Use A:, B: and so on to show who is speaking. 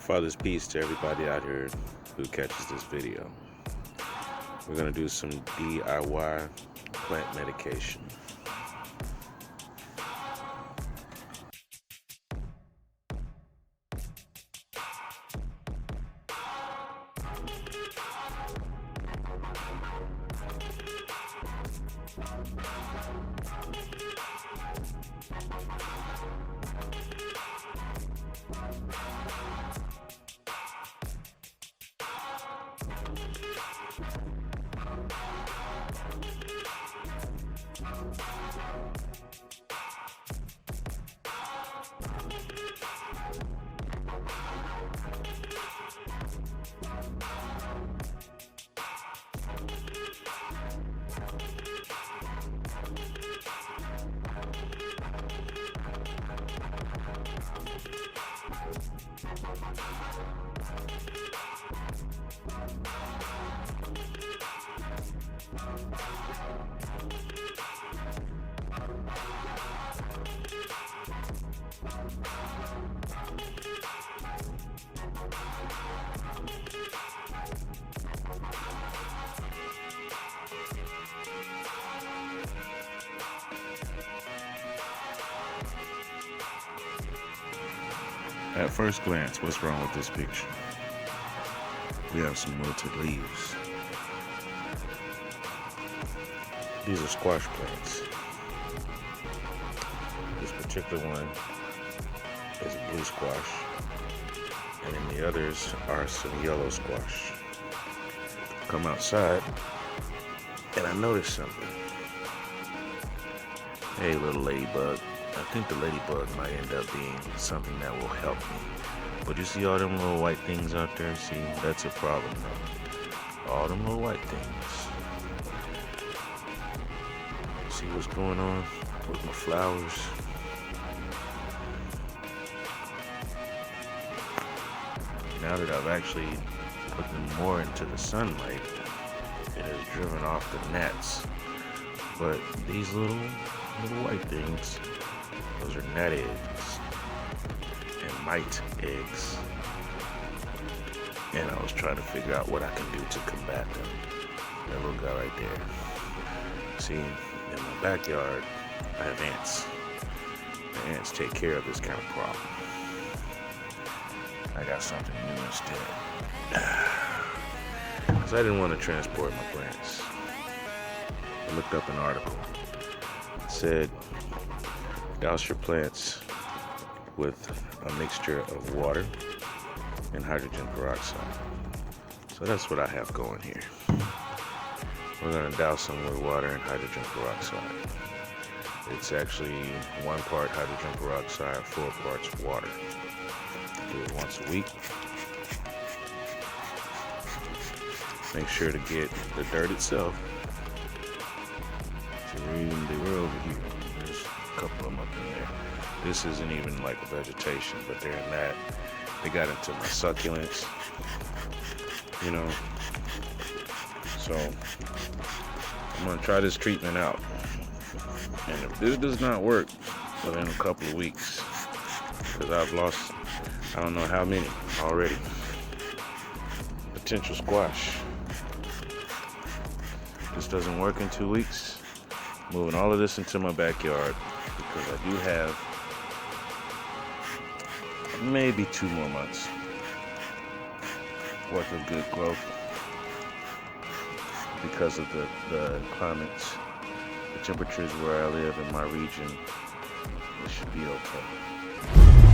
A: Father's peace to everybody out here who catches this video. We're going to do some DIY plant medication. At first glance, what's wrong with this picture? We have some wilted leaves. These are squash plants. This particular one is a blue squash, and then the others are some yellow squash. Come outside, and I noticed something. Hey, little ladybug. I think the ladybug might end up being something that will help me. But you see all them little white things out there? See, that's a problem though. All them little white things. See what's going on with my flowers? Now that I've actually put them more into the sunlight, it has driven off the gnats. But these little white things, those are gnat eggs and mite eggs. And I was trying to figure out what I can do to combat them. That little guy right there. See, in my backyard, I have ants. The ants take care of this kind of problem. I got something new instead. Because I didn't want to transport my plants. I looked up an article. It said, douse your plants with a mixture of water and hydrogen peroxide. So that's what I have going here. We're going to douse them with water and hydrogen peroxide. It's actually 1 part hydrogen peroxide, 4 parts water. Do it once a week. Make sure to get the dirt itself. So they were over here. There's a couple of them up in there. This isn't even like a vegetation, but they're in that. They got into my succulents, you know. So I'm gonna try this treatment out. And if this does not work within a couple of weeks, because I've lost I don't know how many already. Potential squash. If this doesn't work in 2 weeks, moving all of this into my backyard, because I do have maybe 2 more months worth of good growth because of the climates, the temperatures where I live in my region. It should be okay.